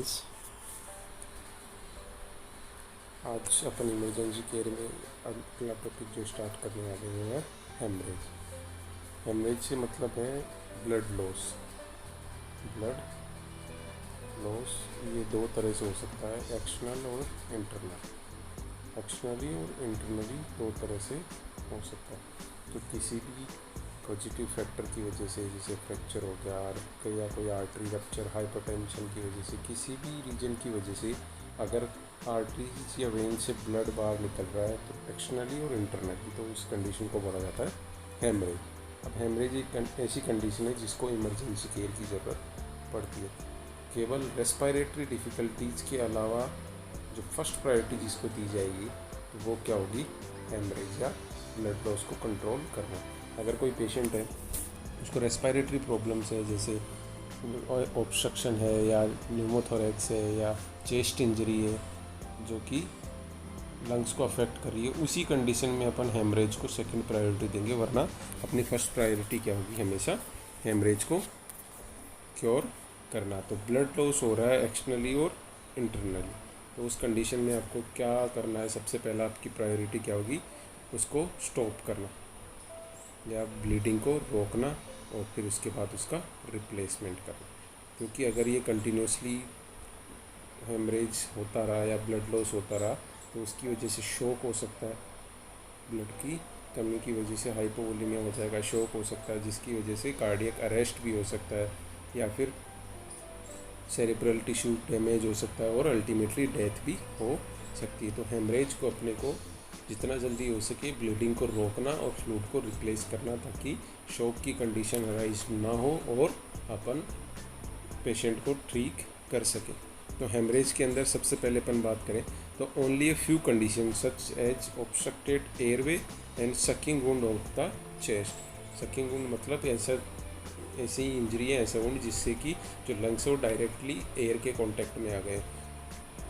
Friends, आज अपन emergency care में अगला टॉपिक जो स्टार्ट करने वाले हैं हेमरेज। हेमरेज से मतलब है ब्लड लॉस। ब्लड लॉस ये दो तरह से हो सकता है, एक्सटर्नल और इंटरनल। एक्सटर्नली और इंटरनली दो तरह से हो सकता है। तो किसी भी पॉजिटिव फैक्टर की वजह से, जैसे फ्रैक्चर हो गया या कोई आर्टरी रप्चर, हाइपरटेंशन की वजह से, किसी भी रीजन की वजह से अगर आर्टरीज या वेन से ब्लड बाहर निकल रहा है तो एक्सटर्नली और इंटरनली, तो उस कंडीशन को बोला जाता है हेमरेज। अब हेमरेज एक ऐसी कंडीशन है जिसको इमरजेंसी केयर की ज़रूरत पड़ती है। केवल रेस्पिरेटरी डिफ़िकल्टीज़ के अलावा जो फर्स्ट प्रायोरिटी जिसको दी जाएगी तो वो क्या होगी, हेमरेज या ब्लड लॉस को कंट्रोल करना। अगर कोई पेशेंट है उसको रेस्पिरेटरी प्रॉब्लम्स है, जैसे ऑब्स्ट्रक्शन है या न्यूमोथोरैक्स है या चेस्ट इंजरी है जो कि लंग्स को अफेक्ट कर रही है, उसी कंडीशन में अपन हेमरेज को सेकंड प्रायोरिटी देंगे। वरना अपनी फर्स्ट प्रायोरिटी क्या होगी, हमेशा हेमरेज को क्योर करना। तो ब्लड लॉस हो रहा है एक्सटर्नली और इंटरनली, तो उस कंडीशन में आपको क्या करना है, सबसे पहला आपकी प्रायोरिटी क्या होगी, उसको स्टॉप करना या ब्लीडिंग को रोकना और फिर उसके बाद उसका रिप्लेसमेंट करना। क्योंकि अगर ये कंटिन्यूसली हेमरेज होता रहा या ब्लड लॉस होता रहा तो उसकी वजह से शॉक हो सकता है, ब्लड की कमी की वजह से हाइपोवोलेमिया हो जाएगा, शॉक हो सकता है जिसकी वजह से कार्डियक अरेस्ट भी हो सकता है या फिर सेरेब्रल टिश्यू डैमेज हो सकता है और अल्टीमेटली डेथ भी हो सकती है। तो हेमरेज को अपने को जितना जल्दी हो सके ब्लीडिंग को रोकना और फ्लूइड को रिप्लेस करना, ताकि शॉक की कंडीशन अराइज ना हो और अपन पेशेंट को ठीक कर सके। तो हेमरेज के अंदर सबसे पहले अपन बात करें तो only a few condition such as obstructed airway and sucking wound of the chest. Sucking wound मतलब ऐसी इंजरी है, ऐसा वुंड जिससे कि जो लंग्स हो डायरेक्टली एयर के कांटेक्ट में आ गए,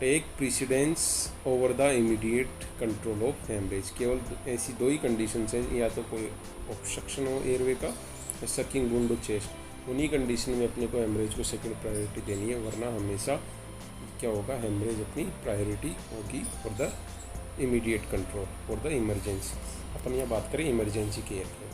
take precedence over the immediate control of haemorrhage. केवल ऐसी दो ही कंडीशंस हैं, या तो कोई ऑब्स्ट्रक्शन हो एयरवे का या सकिंग वुंड हो चेस्ट। उन्हीं कंडीशन में अपने को हेमरेज को सेकंड प्रायोरिटी देनी है, वरना हमेशा क्या होगा, हेमरेज अपनी प्रायोरिटी होगी for the immediate control for the emergency. अपन यहाँ बात करें इमरजेंसी केयर की।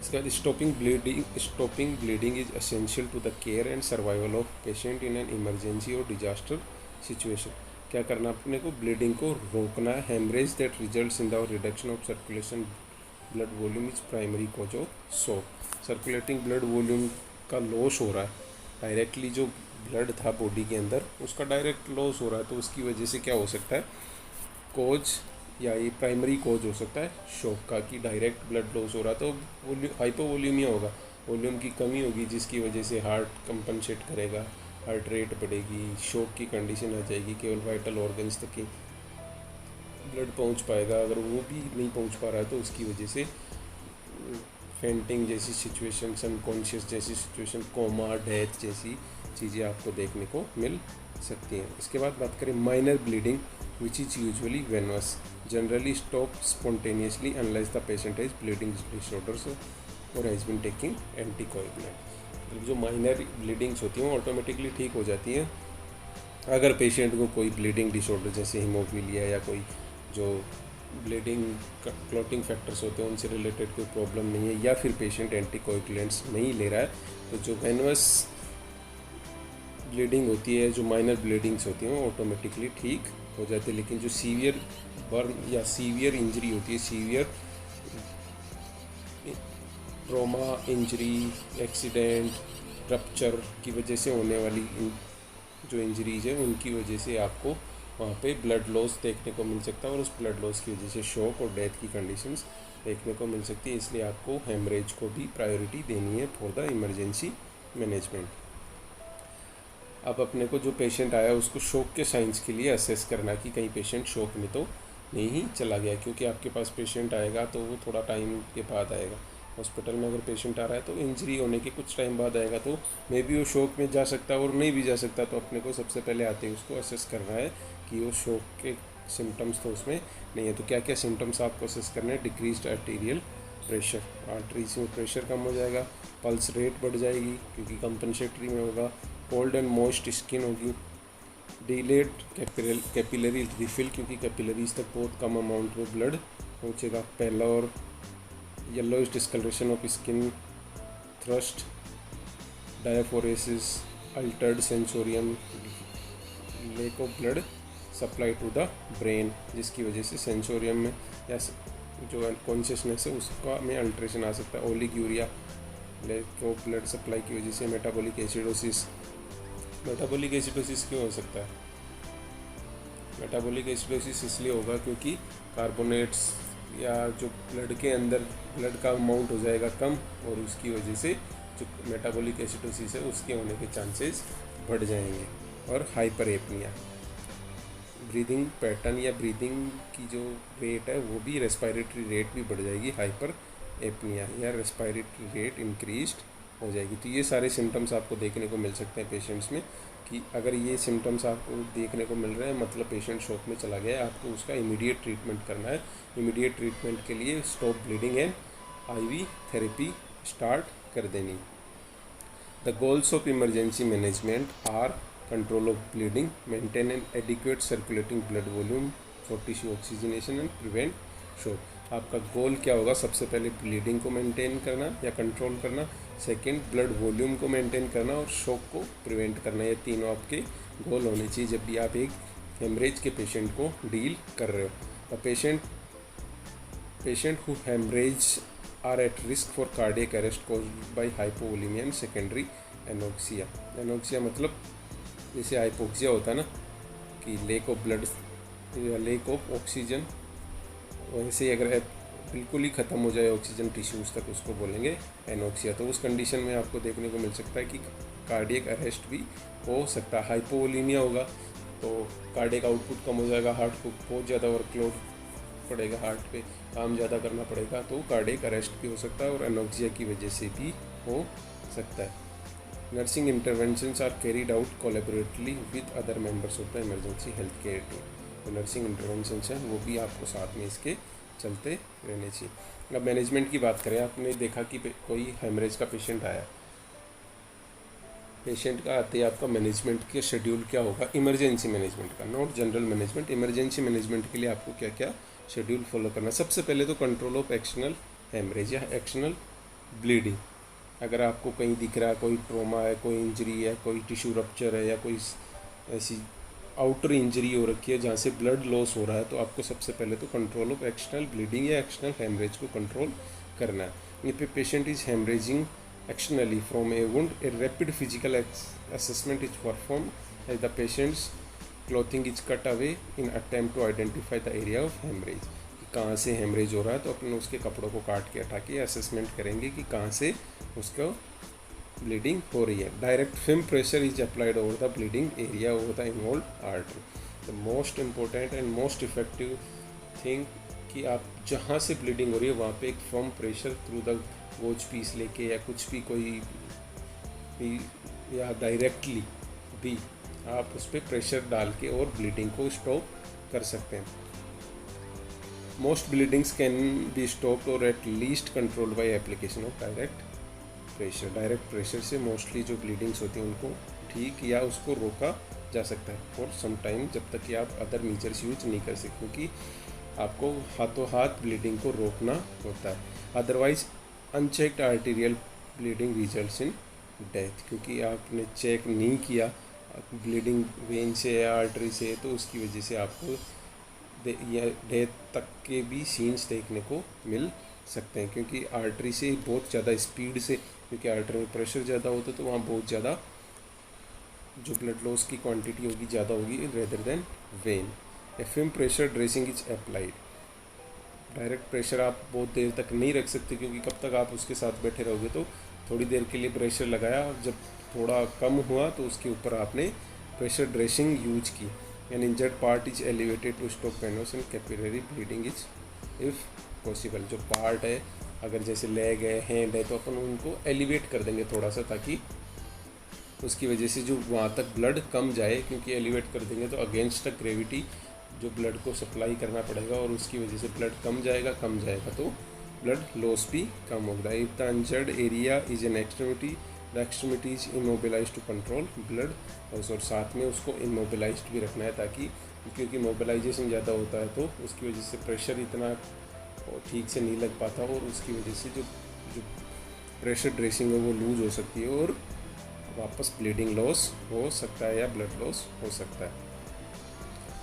इसके बाद stopping bleeding is essential to the care and survival of patient in an emergency और डिजास्टर सिचुएशन। क्या करना अपने को, ब्लीडिंग को रोकना है। Haemorrhage that results in the reduction of circulation blood volume is primary cause of shock. Circulating blood volume का loss हो रहा है, डायरेक्टली जो ब्लड था बॉडी के अंदर उसका डायरेक्ट लॉस हो रहा है, तो उसकी वजह से क्या हो सकता है, कोज या ये प्राइमरी कोज हो सकता है शॉक का, कि डायरेक्ट ब्लड लॉस हो रहा है तो हाइपोवोलेमिया होगा, वॉल्यूम की कमी होगी जिसकी वजह से हार्ट कंपनसेट करेगा, हार्ट रेट बढ़ेगी, शॉक की कंडीशन आ जाएगी, केवल वाइटल ऑर्गन्स तक ही ब्लड पहुंच पाएगा। अगर वो भी नहीं पहुंच पा रहा है तो उसकी वजह से फेंटिंग जैसी सिचुएशन, अनकॉन्शियस जैसी सिचुएशन, कोमा, डेथ जैसी चीज़ें आपको देखने को मिल सकती हैं। इसके बाद बात करें minor bleeding which is usually venous, generally stop spontaneously unless the patient has bleeding disorders और हैज़ बीन टेकिंग एंटीकोएगुलेंट। मतलब जो माइनर ब्लीडिंग्स होती हैं वो ऑटोमेटिकली ठीक हो जाती हैं अगर पेशेंट को कोई ब्लीडिंग डिसऑर्डर जैसे हीमोफीलिया या कोई जो ब्लीडिंग क्लॉटिंग फैक्टर्स होते हैं उनसे रिलेटेड कोई प्रॉब्लम नहीं है, या फिर पेशेंट एंटीकोएगुलेंट्स नहीं ले रहा है। तो जो वेनस ब्लीडिंग होती है, जो माइनर ब्लीडिंग्स होती हैं वो ऑटोमेटिकली ठीक हो जाती है। लेकिन जो सीवियर बर्न या सीवियर इंजरी होती है, severe trauma injury, accident, rupture की वजह से होने वाली जो इंजरीज है उनकी वजह से आपको वहाँ पे ब्लड लॉस देखने को मिल सकता है और उस ब्लड लॉस की वजह से शॉक और डेथ की कंडीशंस देखने को मिल सकती है। इसलिए आपको हेमरेज को भी प्रायोरिटी देनी है फॉर द इमरजेंसी मैनेजमेंट। अब अपने को जो पेशेंट आया उसको शॉक के साइंस के लिए असेस करना कि कहीं पेशेंट शॉक में तो नहीं ही चला गया, क्योंकि आपके पास पेशेंट आएगा तो वो थोड़ा टाइम के बाद आएगा। हॉस्पिटल में अगर पेशेंट आ रहा है तो इंजरी होने के कुछ टाइम बाद आएगा, तो मे बी वो शॉक में जा सकता है और नहीं भी जा सकता। तो अपने को सबसे पहले आते ही उसको असेस करना है कि वो शॉक के सिम्टम्स तो उसमें नहीं है। तो क्या क्या सिम्टम्स आपको असेस करने हैं, डिक्रीज्ड आर्टीरियल प्रेशर, आर्टरीज में प्रेशर कम हो जाएगा, पल्स रेट बढ़ जाएगी क्योंकि कंपनसेटरी में होगा, कोल्ड एंड मॉइस्ट स्किन होगी, डिलेड कैपिलरी रिफिल क्योंकि कैपिलरीज तक बहुत कम अमाउंट में ब्लड पहुँचेगा, pallor yellowish discolouration of skin, thirst, diaphoresis, altered sensorium, lack of blood supply to the brain जिसकी वजह से सेंसोरियम में या जो कॉन्शियसनेस है उसका में अल्ट्रेशन आ सकता है, oliguria, lake of blood supply की वजह से मेटाबॉलिक एसिडोसिस। मेटाबॉलिक एसिडोसिस क्यों हो सकता है? मेटाबॉलिक एसिडोसिस इसलिए होगा क्योंकि कार्बोनेट्स या जो ब्लड के अंदर ब्लड का अमाउंट हो जाएगा कम और उसकी वजह से जो मेटाबॉलिक एसिडोसिस है उसके होने के चांसेस बढ़ जाएंगे। और हाइपर एपनिया, ब्रीदिंग पैटर्न या ब्रीदिंग की जो रेट है वो भी, रेस्पायरेटरी रेट भी बढ़ जाएगी, हाइपर एपनिया या रेस्पायरेटरी रेट इंक्रीज्ड हो जाएगी। तो ये सारे सिम्टम्स आपको देखने को मिल सकते हैं पेशेंट्स में कि अगर ये सिम्टम्स आपको देखने को मिल रहे हैं मतलब पेशेंट शॉक में चला गया है, आपको उसका इमीडिएट ट्रीटमेंट करना है। इमीडिएट ट्रीटमेंट के लिए stop bleeding and IV therapy start कर देनी। The goals of emergency management are control of bleeding, maintain an adequate circulating blood volume for tissue oxygenation and prevent shock. आपका goal क्या होगा? सबसे पहले ब्लीडिंग को मेंटेन करना या कंट्रोल करना, सेकंड ब्लड वॉल्यूम को मेंटेन करना और शॉक को प्रिवेंट करना। ये तीनों आपके गोल होने चाहिए जब भी आप एक हेमरेज के पेशेंट को डील कर रहे हो। The patient who haemorrhage are at risk for cardiac arrest caused by hypovolaemia and secondary anoxia. Anoxia मतलब जैसे हाइपोक्सिया होता है ना कि लेक ऑफ ब्लड या लेक ऑफ ऑक्सीजन, वैसे ही अगर बिल्कुल ही ख़त्म हो जाए ऑक्सीजन टिश्यूज़ तक उसको बोलेंगे एनोक्सिया। तो उस कंडीशन में आपको देखने को मिल सकता है कि कार्डियक अरेस्ट भी हो सकता है। हाइपोवोलेमिया होगा तो कार्डियक आउटपुट कम हो जाएगा, हार्ट को बहुत ज़्यादा वर्कलोड पड़ेगा, हार्ट पे काम ज़्यादा करना पड़ेगा तो कार्डियक अरेस्ट भी हो सकता है और एनोक्सिया की वजह से भी हो सकता है। Nursing interventions are carried out collaboratively with other members of the emergency health care team. तो नर्सिंग इंटरवेंशंस हैं वो भी आपको साथ में इसके चलते रहने चाहिए। अब मैनेजमेंट की बात करें, आपने देखा कि कोई हेमरेज का पेशेंट आया, पेशेंट का आते ही आपका मैनेजमेंट का शेड्यूल क्या होगा? इमरजेंसी मैनेजमेंट का, not general management. Emergency management के लिए आपको क्या क्या शेड्यूल फॉलो करना? सबसे पहले तो कंट्रोल ऑफ एक्शनल हेमरेज या एक्शनल ब्लीडिंग। अगर आपको कहीं दिख रहा है कोई ट्रोमा है, कोई इंजरी है, कोई टिश्यू रप्चर है या कोई ऐसी आउटर इंजरी हो रखी है जहाँ से ब्लड लॉस हो रहा है, तो आपको सबसे पहले तो कंट्रोल ऑफ एक्सटर्नल ब्लीडिंग या एक्सटर्नल हेमरेज को कंट्रोल करना है। If a patient is haemorrhaging externally from a wound, a rapid physical assessment is perform as the patient's clothing is cut away in attempt to identify the area of haemorrhage. कहाँ से haemorrhage हो रहा है तो अपने उसके कपड़ों को काट के हटा के असेसमेंट करेंगे कि कहाँ से उसका ब्लीडिंग हो रही है। Direct film pressure is applied over the bleeding area over the involved artery. The most important and most effective thing कि आप जहाँ से ब्लीडिंग हो रही है वहाँ पे एक firm pressure through the gauze piece लेके या कुछ भी कोई भी या डायरेक्टली भी आप उस पर प्रेशर डाल के और ब्लीडिंग को स्टॉप कर सकते हैं। Most bleedings can be stopped और at least controlled by application of direct pressure. Direct pressure से मोस्टली जो ब्लीडिंग्स होती हैं उनको ठीक या उसको रोका जा सकता है फॉर सम टाइम, जब तक कि आप अदर मेजर्स यूज नहीं कर सकते, क्योंकि आपको हाथों हाथ ब्लीडिंग को रोकना होता है। Otherwise unchecked arterial bleeding results in death, क्योंकि आपने चेक नहीं किया ब्लीडिंग वेन से या आर्टरी से, तो उसकी वजह से आपको डेथ तक के भी सीन्स देखने को मिल सकते हैं। क्योंकि आर्टरी से बहुत ज़्यादा स्पीड से, क्योंकि आर्टरी में प्रेशर ज़्यादा होता है तो वहाँ बहुत ज़्यादा जो ब्लड लॉस की क्वांटिटी होगी ज़्यादा होगी rather than when. A film pressure dressing is applied. Direct pressure आप बहुत देर तक नहीं रख सकते, क्योंकि कब तक आप उसके साथ बैठे रहोगे। तो थोड़ी देर के लिए प्रेशर लगाया, जब थोड़ा कम हुआ तो उसके ऊपर आपने प्रेशर ड्रेसिंग यूज की। An injured part is elevated to stop venous and capillary bleeding is if possible. जो पार्ट है, अगर जैसे लेग है, हैंड है, तो अपन उनको एलिवेट कर देंगे थोड़ा सा, ताकि उसकी वजह से जो वहाँ तक ब्लड कम जाए, क्योंकि एलिवेट कर देंगे तो अगेंस्ट द ग्रेविटी जो ब्लड को सप्लाई करना पड़ेगा और उसकी वजह से ब्लड कम जाएगा तो ब्लड लॉस भी कम होगा। If the injured area is an extremity the extremity is immobilize to control blood, और साथ में उसको इमोबिलाइज भी रखना है, ताकि क्योंकि मोबिलाइजेशन ज़्यादा होता है तो उसकी वजह से प्रेशर इतना ठीक से नहीं लग पाता, और उसकी वजह से जो जो प्रेशर ड्रेसिंग है वो लूज हो सकती है और वापस ब्लीडिंग लॉस हो सकता है या ब्लड लॉस हो सकता है।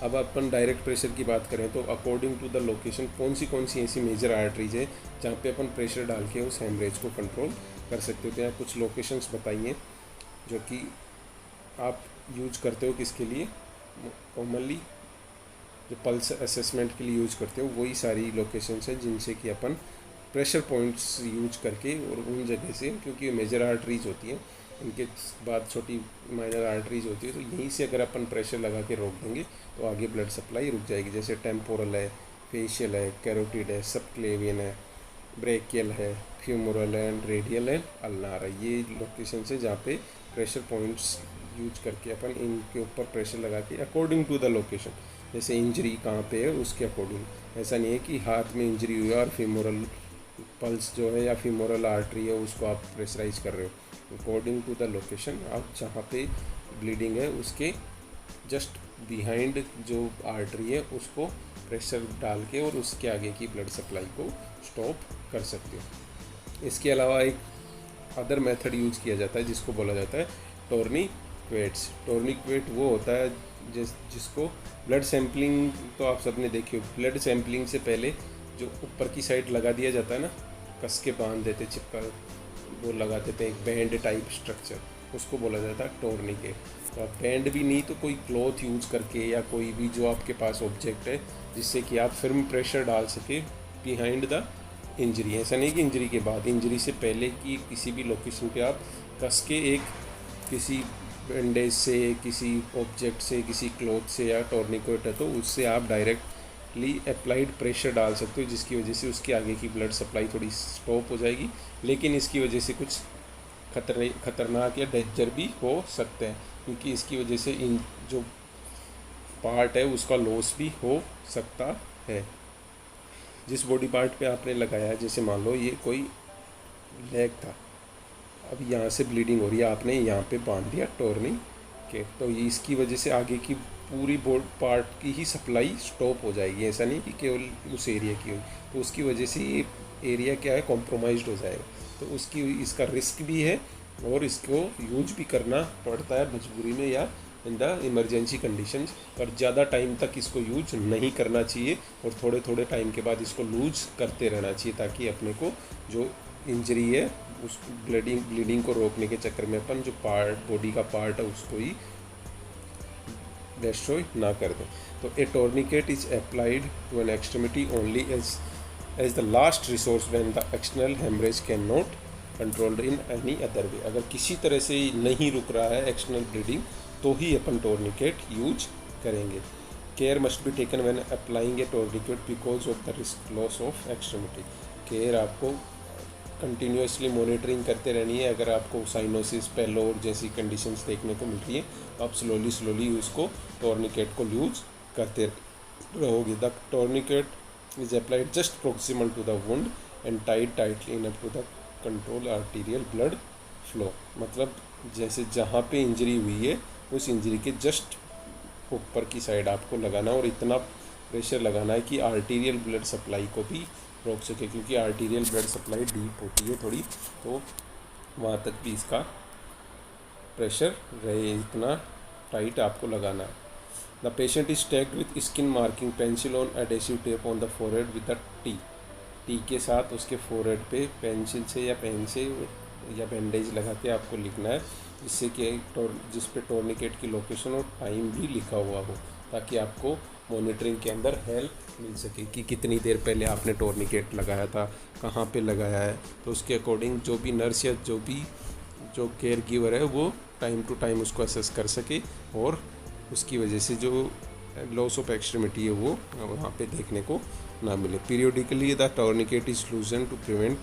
अब अपन डायरेक्ट प्रेशर की बात करें तो अकॉर्डिंग टू द लोकेशन कौन सी ऐसी मेजर आर्टरीज है जहाँ पे अपन प्रेशर डाल के उस हेमरेज को कंट्रोल कर सकते हो। तो यहाँ कुछ लोकेशंस बताइए जो कि आप यूज करते हो किसके लिए, कॉमनली जो पल्स असेसमेंट के लिए यूज करते हो, वही सारी लोकेशंस हैं जिनसे कि अपन प्रेशर पॉइंट्स यूज करके और उन जगह से, क्योंकि मेजर आर्टरीज होती हैं, इनके बाद छोटी माइनर आर्टरीज होती है, तो यहीं से अगर अपन प्रेशर लगा के रोक देंगे तो आगे ब्लड सप्लाई रुक जाएगी। जैसे टेम्पोरल है, फेशियल है, कैरोटिड है, सबक्लेवियन है, ब्रेकियल है, फ्यूमोरल है, रेडियल है, अल्नार है। ये लोकेशन से जहाँ पे प्रेशर पॉइंट्स यूज करके अपन इनके ऊपर प्रेशर लगा के अकॉर्डिंग टू द लोकेशन, जैसे इंजरी कहाँ पे है उसके अकॉर्डिंग। ऐसा नहीं है कि हाथ में इंजरी हुई है और फीमोरल पल्स जो है या फीमोरल आर्टरी है उसको आप प्रेशराइज कर रहे हो। अकॉर्डिंग टू द लोकेशन आप जहाँ पे ब्लीडिंग है उसके जस्ट बिहाइंड जो आर्टरी है उसको प्रेशर डाल के और उसके आगे की ब्लड सप्लाई को स्टॉप कर सकते हो। इसके अलावा एक अदर मेथड यूज किया जाता है जिसको बोला जाता है टोर्निक्वेट्स। टोर्निक्वेट वो होता है जिसको ब्लड सैम्पलिंग, तो आप सबने देखी हो, ब्लड सैम्पलिंग से पहले जो ऊपर की साइड लगा दिया जाता है ना, कस के बांध देते, चिपका वो लगा देते हैं, एक बैंड टाइप स्ट्रक्चर, उसको बोला जाता है टोर्निकेट। तो आप बैंड भी नहीं तो कोई क्लॉथ यूज करके या कोई भी जो आपके पास ऑब्जेक्ट है जिससे कि आप फिर प्रेशर डाल सके बिहाइंड द इंजरी। ऐसा नहीं कि इंजरी के बाद, इंजरी से पहले की किसी भी लोकेशन पे आप कस के एक किसी बैंडेज से, किसी ऑब्जेक्ट से, किसी क्लॉथ से या टोर्निकेट है तो उससे आप डायरेक्टली अप्लाइड प्रेशर डाल सकते हो, जिसकी वजह से उसके आगे की ब्लड सप्लाई थोड़ी स्टॉप हो जाएगी। लेकिन इसकी वजह से कुछ खतरनाक या डेंजर भी हो सकते हैं, क्योंकि इसकी वजह से इन जो पार्ट है उसका लॉस भी हो सकता है। जिस बॉडी पार्ट पे आपने लगाया है, जैसे मान लो ये कोई लेग था, अब यहाँ से ब्लीडिंग हो रही है, आपने यहाँ पे बांध दिया टोर्निकेट, तो ये इसकी वजह से आगे की पूरी बॉडी पार्ट की ही सप्लाई स्टॉप हो जाएगी। ऐसा नहीं कि केवल उस एरिया की हुई, तो उसकी वजह से ये एरिया क्या है, कॉम्प्रोमाइज्ड हो जाएगा। तो उसकी इसका रिस्क भी है और इसको यूज भी करना पड़ता है मजबूरी में या इन द इमरजेंसी कंडीशंस, पर ज़्यादा टाइम तक इसको यूज नहीं करना चाहिए और थोड़े थोड़े टाइम के बाद इसको लूज करते रहना चाहिए, ताकि अपने को जो इंजरी है उस ब्लीडिंग को रोकने के चक्कर में अपन जो पार्ट, बॉडी का पार्ट है उसको ही डिस्ट्रॉय ना कर दें। तो a tourniquet is applied to an extremity only as the last resource when the external haemorrhage can not controlled in any other way. अगर किसी तरह से नहीं रुक रहा है एक्सटर्नल ब्लीडिंग तो ही अपन टोर्निकेट यूज करेंगे। Care must be taken when applying a tourniquet because of the risk loss of extremity. Care आपको कंटिन्यूसली मॉनिटरिंग करते रहनी है। अगर आपको साइनोसिस, पेलोर जैसी कंडीशंस देखने को मिल रही है तो आप स्लोली उसको टोर्निकेट को यूज करते रहोगे। The tourniquet is applied just proximal to the wound and tied tightly enough to the control arterial blood flow. मतलब जैसे जहाँ पे इंजरी हुई है उस इंजरी के जस्ट ऊपर की साइड आपको लगाना और इतना प्रेशर लगाना है कि आर्टीरियल ब्लड सप्लाई को भी रोक सके, क्योंकि आर्टीरियल ब्लड सप्लाई डीप होती है थोड़ी, तो वहाँ तक भी इसका प्रेशर रहे, इतना टाइट आपको लगाना है। The patient is tagged with skin marking pencil on adhesive tape on the forehead with the T के साथ उसके फोरहेड पे पेंसिल से या पेन से या बैंडेज लगा के आपको लिखना है, जिससे कि जिस पे टोर्निकेट की लोकेशन और टाइम भी लिखा हुआ हो, ताकि आपको मॉनिटरिंग के अंदर हेल्प मिल सके कि कितनी देर पहले आपने टोर्निकेट लगाया था, कहाँ पे लगाया है। तो उसके अकॉर्डिंग जो भी नर्स या जो केयर गिवर है वो टाइम टू टाइम उसको असेस कर सके और उसकी वजह से जो लॉस ऑफ एक्सट्रीमिटी है वो वहाँ पे देखने को ना मिले। Periodically the tourniquet is loosen to prevent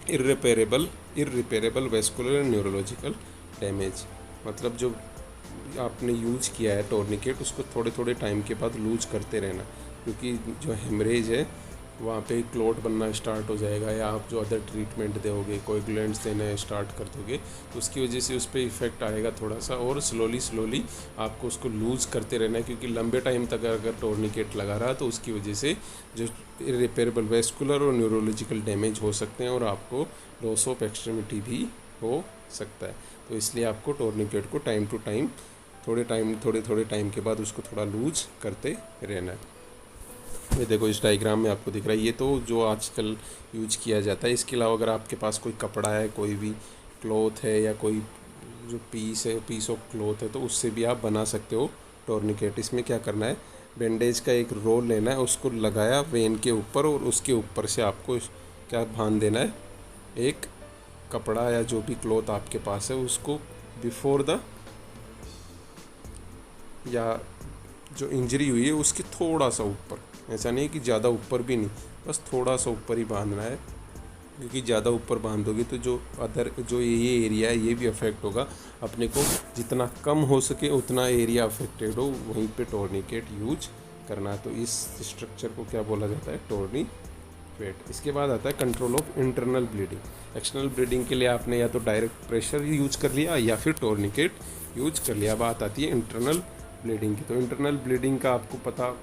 irreparable vascular and neurological damage. मतलब जो आपने यूज किया है टोर्निकेट उसको थोड़े थोड़े टाइम के बाद लूज करते रहना, क्योंकि जो हेमरेज है वहाँ पे क्लोट बनना स्टार्ट हो जाएगा, या आप जो अदर ट्रीटमेंट दोगे, कोएगुलेंट्स देना स्टार्ट कर दोगे, तो उसकी वजह से उस पर इफ़ेक्ट आएगा थोड़ा सा, और स्लोली आपको उसको लूज़ करते रहना है, क्योंकि लंबे टाइम तक अगर टोर्निकेट लगा रहा तो उसकी वजह से जो इरिपेरेबल वेस्कुलर और न्यूरोलॉजिकल डैमेज हो सकते हैं, और आपको लॉस ऑफ एक्सट्रीमिटी भी हो सकता है। तो इसलिए आपको टोर्निकेट को टाइम टू टाइम, थोड़े टाइम के बाद उसको थोड़ा लूज करते रहना है। ये देखो इस डायग्राम में आपको दिख रहा है, ये तो जो आजकल यूज किया जाता है। इसके अलावा अगर आपके पास कोई कपड़ा है, कोई भी क्लॉथ है, या कोई जो पीस ऑफ क्लॉथ है, तो उससे भी आप बना सकते हो टोर्निकेट। इसमें क्या करना है, बैंडेज का एक रोल लेना है, उसको लगाया वेन के ऊपर, और उसके ऊपर से आपको क्या बांध देना है, एक कपड़ा या जो भी क्लॉथ आपके पास है उसको बिफोर द, या जो इंजरी हुई है उसके थोड़ा सा ऊपर, ऐसा नहीं कि ज़्यादा ऊपर भी नहीं, बस थोड़ा सा ऊपर ही बांधना है, क्योंकि ज़्यादा ऊपर बांधोगे तो जो ये एरिया है ये भी अफेक्ट होगा। अपने को जितना कम हो सके उतना एरिया अफेक्टेड हो वहीं पे टोर्निकेट यूज करना। तो इस स्ट्रक्चर को क्या बोला जाता है, टोर्निकेट। इसके बाद आता है control of internal bleeding. External bleeding के लिए आपने या तो डायरेक्ट प्रेशर यूज कर लिया या फिर टोर्निकेट यूज कर लिया। बात आती है इंटरनल ब्लीडिंग की। तो इंटरनल ब्लीडिंग का आपको पता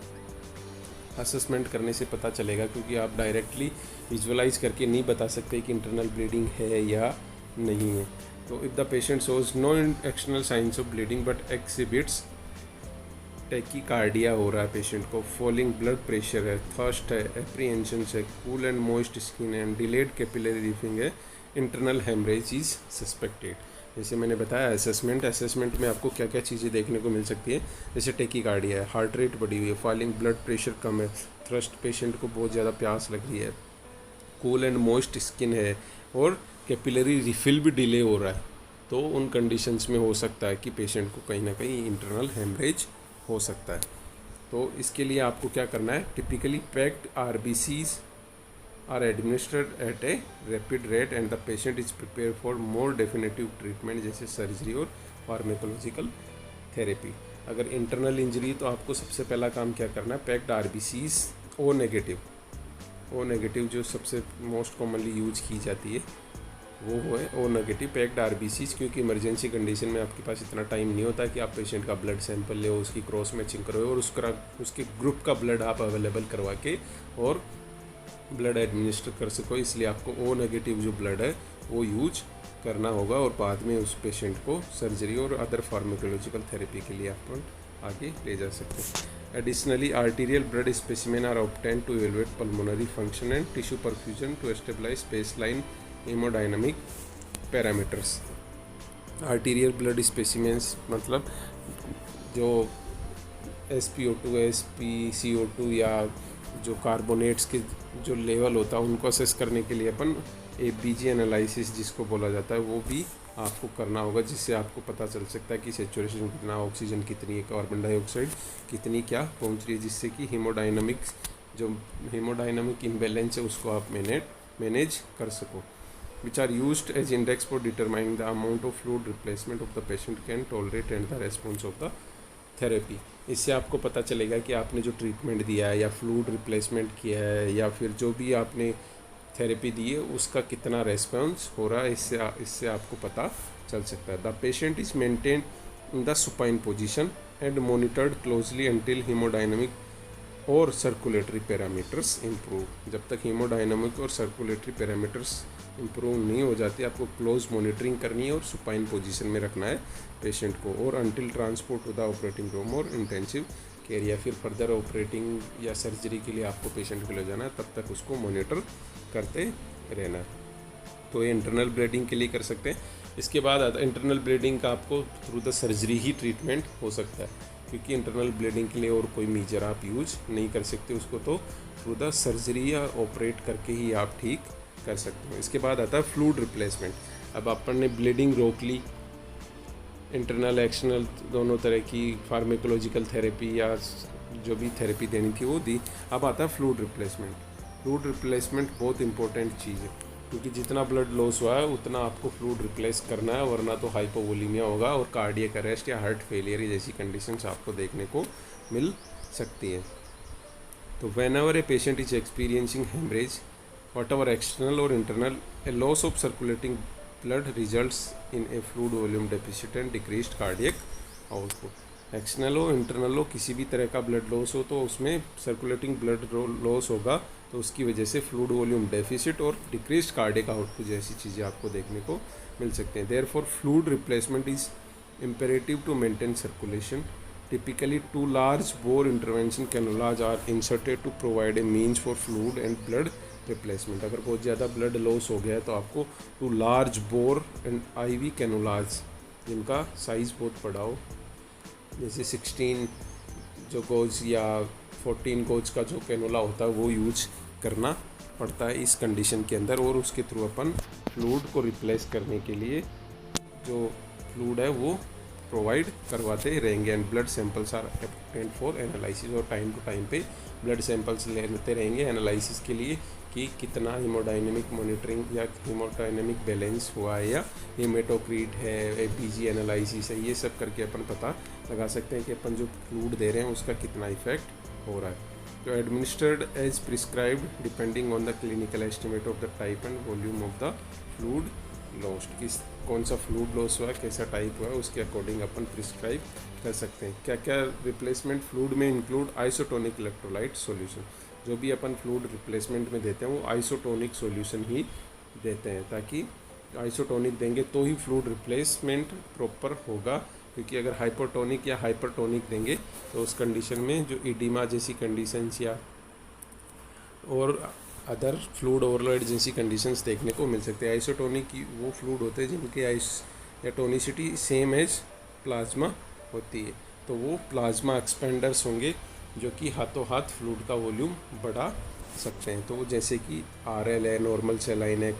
असेसमेंट करने से पता चलेगा, क्योंकि आप डायरेक्टली विजुअलाइज करके नहीं बता सकते कि इंटरनल ब्लीडिंग है या नहीं है। तो if the patient shows no external signs of bleeding but exhibits tachycardia हो रहा है पेशेंट को, फॉलिंग ब्लड प्रेशर है, थर्स्ट है, एप्रीहेंशन है, कूल एंड मॉइस्ट स्किन है, डिलेड कैपिलरी रीफिंग है, इंटरनल हेमरेज इज सस्पेक्टेड। जैसे मैंने बताया असेसमेंट में आपको क्या क्या चीज़ें देखने को मिल सकती है। जैसे टैकीकार्डिया है, हार्ट रेट बढ़ी हुई है, फॉलिंग ब्लड प्रेशर कम है, थ्रस्ट पेशेंट को बहुत ज़्यादा प्यास लग रही है, कूल एंड मॉइस्ट स्किन है, और कैपिलरी रिफिल भी डिले हो रहा है। तो उन कंडीशंस में हो सकता है कि पेशेंट को कहीं ना कहीं इंटरनल हेमरेज हो सकता है। तो इसके लिए आपको क्या करना है, typically packed RBCs are administered at a rapid rate and the patient is prepared for more definitive treatment जैसे सर्जरी और फार्मेकोलॉजिकल थेरेपी। अगर इंटरनल इंजरी तो आपको सबसे पहला काम क्या करना है, पैक्ड RBCs ओ नेगेटिव जो सबसे मोस्ट कॉमनली यूज की जाती है वो है ओ नेगेटिव पैक्ड RBCs, क्योंकि इमरजेंसी कंडीशन में आपके पास इतना टाइम नहीं होता कि आप पेशेंट का ब्लड सैंपल ले, उसकी क्रॉस मैचिंग करो और उसके ग्रुप का ब्लड आप अवेलेबल करवा के और ब्लड एडमिनिस्टर कर सको। इसलिए आपको ओ नेगेटिव जो ब्लड है वो यूज करना होगा, और बाद में उस पेशेंट को सर्जरी और अदर फार्मेकोलॉजिकल थेरेपी के लिए आप आगे ले जा सकते हैं। Additionally arterial blood specimen are obtain to evaluate pulmonary function and tissue perfusion to establish baseline haemodynamic parameters. Arterial blood specimens मतलब जो SpO2, SpCO2 या जो कार्बोनेट्स के जो लेवल होता है उनको असेस करने के लिए अपन ABG एनालिसिस जिसको बोला जाता है वो भी आपको करना होगा, जिससे आपको पता चल सकता है कि सेचुरेशन कितना, ऑक्सीजन कितनी है, कार्बन डाइऑक्साइड कितनी क्या पहुंच रही है, जिससे कि हेमोडाइनमिक इम्बैलेंस है उसको आप मैनेज कर सको। Which are used as index for determining the amount of fluid replacement of the patient can tolerate and the response of the therapy. इससे आपको पता चलेगा कि आपने जो ट्रीटमेंट दिया है या फ्लूइड रिप्लेसमेंट किया है या फिर जो भी आपने थेरेपी दी है उसका कितना रेस्पॉन्स हो रहा है, इससे आपको पता चल सकता है। The patient is maintain in the supine position and monitored closely until haemodynamic और सर्कुलेटरी पैरामीटर्स इम्प्रूव। जब तक हीमोडायनामिक और सर्कुलेटरी पैरामीटर्स इम्प्रूव नहीं हो जाती आपको क्लोज मॉनिटरिंग करनी है और सुपाइन पोजीशन में रखना है पेशेंट को, और until transport to the operating room और इंटेंसिव केयर, या फिर फर्दर ऑपरेटिंग या सर्जरी के लिए आपको पेशेंट को ले जाना है तब तक उसको मॉनिटर करते रहना है। तो ये इंटरनल ब्लीडिंग के लिए कर सकते हैं। इसके बाद आता है इंटरनल ब्लीडिंग का आपको through the surgery he treatment हो सकता है, क्योंकि इंटरनल ब्लीडिंग के लिए और कोई मेजर आप यूज नहीं कर सकते उसको, तो थ्रू द सर्जरी या ऑपरेट करके ही आप ठीक कर सकते हो। इसके बाद आता है फ्लूइड रिप्लेसमेंट। अब अपन ने ब्लीडिंग रोक ली, इंटरनल एक्सटर्नल दोनों तरह की फार्मेकोलॉजिकल थेरेपी या जो भी थेरेपी देनी थी वो दी। अब आता है फ्लूइड रिप्लेसमेंट। फ्लूइड रिप्लेसमेंट बहुत इंपॉर्टेंट चीज़ है, क्योंकि जितना ब्लड लॉस हुआ है उतना आपको फ्लूइड रिप्लेस करना है, वरना तो हाइपोवोलीमिया होगा और कार्डियक अरेस्ट या हार्ट फेलियर जैसी कंडीशंस आपको देखने को मिल सकती हैं। तो whenever a patient is experiencing haemorrhage whatever external और internal, a loss of circulating blood results in a fluid volume deficit and decreased cardiac output. External हो इंटरनल हो किसी भी तरह का ब्लड लॉस हो तो उसमें सर्कुलेटिंग ब्लड लॉस होगा, तो उसकी वजह से फ्लूड वॉल्यूम डेफिसिट और डिक्रीज्ड कार्डियक आउटपुट जैसी चीज़ें आपको देखने को मिल सकते हैं। Therefore fluid replacement is imperative to maintain circulation. Typically, two large bore intervention cannulas are inserted to provide a means for fluid and blood replacement. अगर बहुत ज़्यादा ब्लड लॉस हो गया है तो आपको two large bore and IV cannulas जिनका size बहुत बड़ा हो, जैसे 16 जो गोज या 14 गोज का जो कैनुला होता है वो यूज करना पड़ता है इस कंडीशन के अंदर, और उसके थ्रू अपन फ्लूइड को रिप्लेस करने के लिए जो फ्लूइड है वो प्रोवाइड करवाते रहेंगे। And blood samples are obtained for analysis, और टाइम टू टाइम पे ब्लड सैंपल्स लेते रहेंगे एनालिसिस के लिए कि कितना हीमोडायनेमिक मॉनिटरिंग या हीमोडायनेमिक बैलेंस हुआ है या हीमेटोक्रीट है, APG एनालिसिस है, ये सब करके अपन पता लगा सकते हैं कि अपन जो फ्लूइड दे रहे हैं उसका कितना इफेक्ट हो रहा है। तो administered as prescribed depending on the clinical estimate of the type and volume of the fluid lost, किस कौन सा फ्लूइड लॉस हुआ है, कैसा टाइप हुआ है, उसके अकॉर्डिंग अपन प्रिस्क्राइब कर सकते हैं। क्या क्या रिप्लेसमेंट फ्लूइड में इंक्लूड आइसोटोनिक इलेक्ट्रोलाइट सॉल्यूशन, जो भी अपन फ्लूइड रिप्लेसमेंट में देते हैं वो आइसोटोनिक सॉल्यूशन ही देते हैं, ताकि आइसोटोनिक देंगे तो ही फ्लूइड रिप्लेसमेंट प्रॉपर होगा, क्योंकि अगर हाइपोटोनिक या हाइपरटोनिक देंगे तो उस कंडीशन में जो इडीमा जैसी कंडीशंस या और अदर फ्लूइड ओवरलोड जैसी कंडीशंस देखने को मिल सकते हैं। आइसोटोनिक की वो फ्लूइड होते हैं जिनकी आइस या टोनिसिटी सेम एज प्लाज्मा होती है, तो वो प्लाज्मा एक्सपेंडर्स होंगे जो कि हाथों हाथ फ्लूइड का वॉल्यूम बढ़ा सकते हैं। तो वो जैसे कि RL है, नॉर्मल सेलाइन है,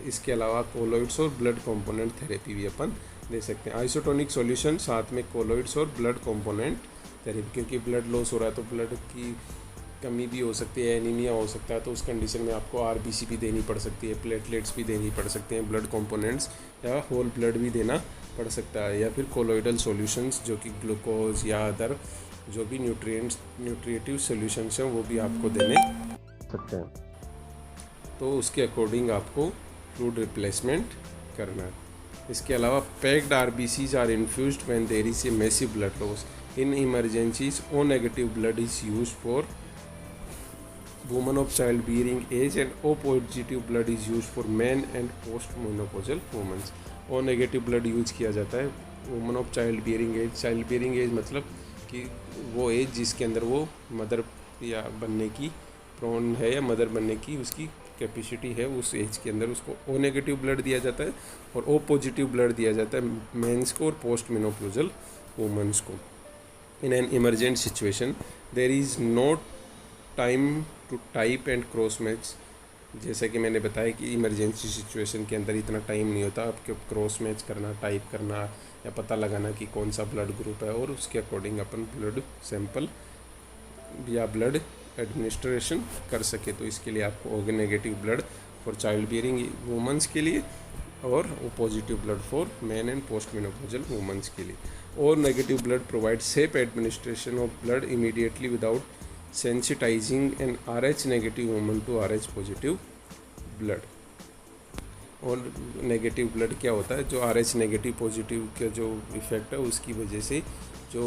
इसके अलावा कोलोइड्स और ब्लड कंपोनेंट थेरेपी भी अपन दे सकते हैं। आइसोटोनिक सॉल्यूशन साथ में कोलोइड्स और ब्लड कंपोनेंट थेरेपी, क्योंकि ब्लड लॉस हो रहा है तो ब्लड की कमी भी हो सकती है, एनीमिया हो सकता है, तो उस कंडीशन में आपको RBC भी देनी पड़ सकती है, प्लेटलेट्स भी देनी पड़ सकते हैं, ब्लड कंपोनेंट्स या होल ब्लड भी देना पड़ सकता है, या फिर कोलोइडल सॉल्यूशंस जो कि ग्लूकोज या अदर जो भी न्यूट्रिएटिव सॉल्यूशंस हैं वो भी आपको देने सकते हैं। तो उसके अकॉर्डिंग आपको फ्लूइड रिप्लेसमेंट करना है। इसके अलावा packed RBCs are infused when there is a massive blood loss. In emergencies O negative blood is used for women of childbearing age and O positive blood is used for men and postmenopausal women। O negative blood use किया जाता है woman of childbearing age. Childbearing age मतलब कि वो as जिसके अंदर वो mother या बनने की प्रोन है या मदर बनने की उसकी कैपेसिटी है, उस एज के अंदर उसको O नेगेटिव ब्लड दिया जाता है और O पॉजिटिव ब्लड दिया जाता है मेंस को और पोस्ट मेनोपॉजल वुमेंस को। In an emergent situation there is not time to type and cross match. जैसा कि मैंने बताया कि इमरजेंसी सिचुएशन के अंदर इतना टाइम नहीं होता आपके क्रॉस मैच करना, टाइप करना या पता लगाना कि कौन सा ब्लड ग्रुप है, और उसके अकॉर्डिंग अपन ब्लड सैंपल या ब्लड एडमिनिस्ट्रेशन कर सके। तो इसके लिए आपको O negative blood for childbearing womens के लिए और O positive blood for man and postmenopausal womens के लिए। O negative blood provide safe administration of blood immediately without sensitizing an RH negative woman to RH positive blood. और negative blood क्या होता है, जो RH नेगेटिव पॉजिटिव का जो effect है उसकी वजह से जो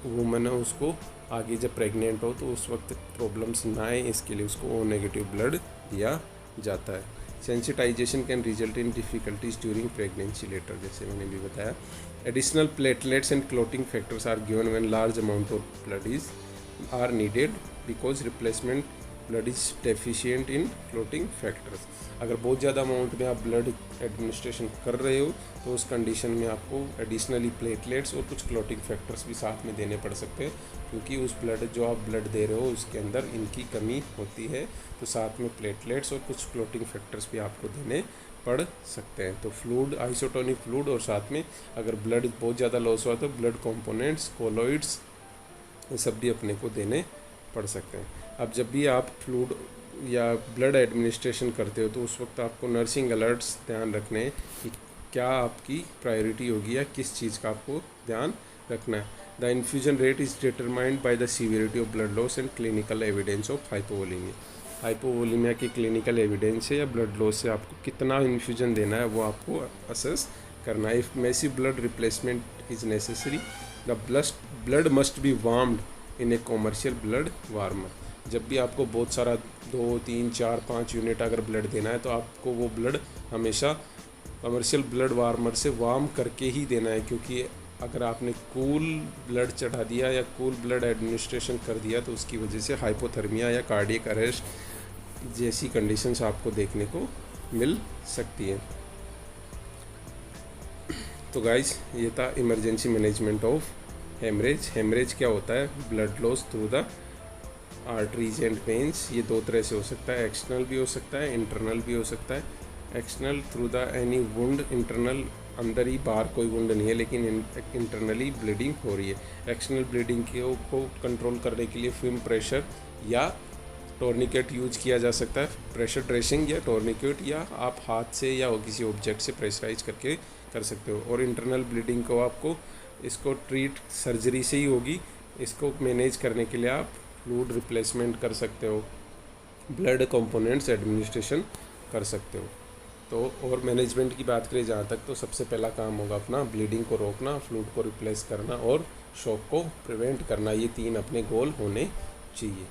वुमन है उसको आगे जब प्रेग्नेंट हो तो उस वक्त प्रॉब्लम्स ना आए, इसके लिए उसको O नेगेटिव ब्लड दिया जाता है। Sensitization can result in difficulties during pregnancy later, जैसे मैंने भी बताया। Additional platelets and clotting factors are given when large amount of blood is are needed because replacement blood is deficient in clotting factors। अगर बहुत ज़्यादा amount में आप blood administration कर रहे हो तो उस कंडीशन में आपको एडिशनली प्लेटलेट्स और कुछ क्लॉटिंग फैक्टर्स भी साथ में देने पड़ सकते हैं, क्योंकि उस ब्लड जो आप ब्लड दे रहे हो उसके अंदर इनकी कमी होती है, तो साथ में प्लेटलेट्स और कुछ क्लॉटिंग फैक्टर्स भी आपको देने पड़ सकते हैं। तो फ्लूइड, आइसोटोनिक फ्लूइड, और साथ में अगर ब्लड बहुत ज़्यादा लॉस हुआ तो ब्लड कॉम्पोनेंट्स, कोलोइड्स, ये सब भी अपने को देने पड़ सकते हैं। अब जब भी आप फ्लूइड या ब्लड एडमिनिस्ट्रेशन करते हो तो उस वक्त आपको नर्सिंग अलर्ट्स ध्यान रखने कि क्या आपकी प्रायोरिटी होगी या किस चीज़ का आपको ध्यान रखना है। The infusion rate is determined by the severity of blood loss and clinical evidence of hypovolaemia. Hypovolaemia की क्लिनिकल एविडेंस है या ब्लड लॉस से आपको कितना इन्फ्यूजन देना है वो आपको असेस करना है। If massive blood replacement is necessary the blood must be warmed in a commercial blood warmer. जब भी आपको बहुत सारा 2, 3, 4, 5 यूनिट अगर ब्लड देना है तो आपको वो ब्लड हमेशा कमर्शियल ब्लड वार्मर से वार्म करके ही देना है, क्योंकि अगर आपने कूल ब्लड चढ़ा दिया या कूल ब्लड एडमिनिस्ट्रेशन कर दिया तो उसकी वजह से हाइपोथर्मिया या कार्डियक अरेस्ट जैसी कंडीशंस आपको देखने को मिल सकती हैं। तो गाइस ये था emergency management of haemorrhage. Haemorrhage क्या होता है? Blood loss through the arteries and veins. ये दो तरह से हो सकता है, एक्सटर्नल भी हो सकता है, इंटरनल भी हो सकता है। External through the any wound, internal अंदर ही, बाहर कोई वुंड नहीं है लेकिन इंटरनली ब्लीडिंग हो रही है। एक्सटर्नल ब्लीडिंग को कंट्रोल करने के लिए फिल्म प्रेशर या टोर्निकेट यूज किया जा सकता है। प्रेशर ड्रेसिंग या टोर्निकेट, या आप हाथ से या किसी ऑब्जेक्ट से प्रेशराइज करके कर सकते हो। और इंटरनल ब्लीडिंग को आपको इसको ट्रीट सर्जरी से ही होगी। इसको मैनेज करने के लिए आप फ्लूइड रिप्लेसमेंट कर सकते हो, ब्लड कंपोनेंट्स एडमिनिस्ट्रेशन कर सकते हो। तो और मैनेजमेंट की बात करें जहाँ तक, तो सबसे पहला काम होगा अपना ब्लीडिंग को रोकना, फ्लूइड को रिप्लेस करना और शॉक को प्रिवेंट करना। ये 3 अपने गोल होने चाहिए।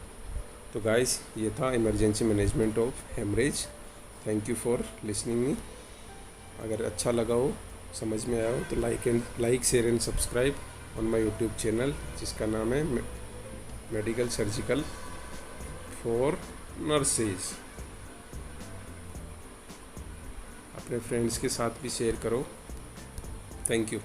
तो गाइस ये था emergency management of haemorrhage. Thank you for listening me. अगर अच्छा लगा हो, समझ में आया हो तो like share and subscribe on my YouTube channel, जिसका नाम है मेडिकल सर्जिकल फॉर नर्सेज। अपने फ्रेंड्स के साथ भी शेयर करो। Thank you.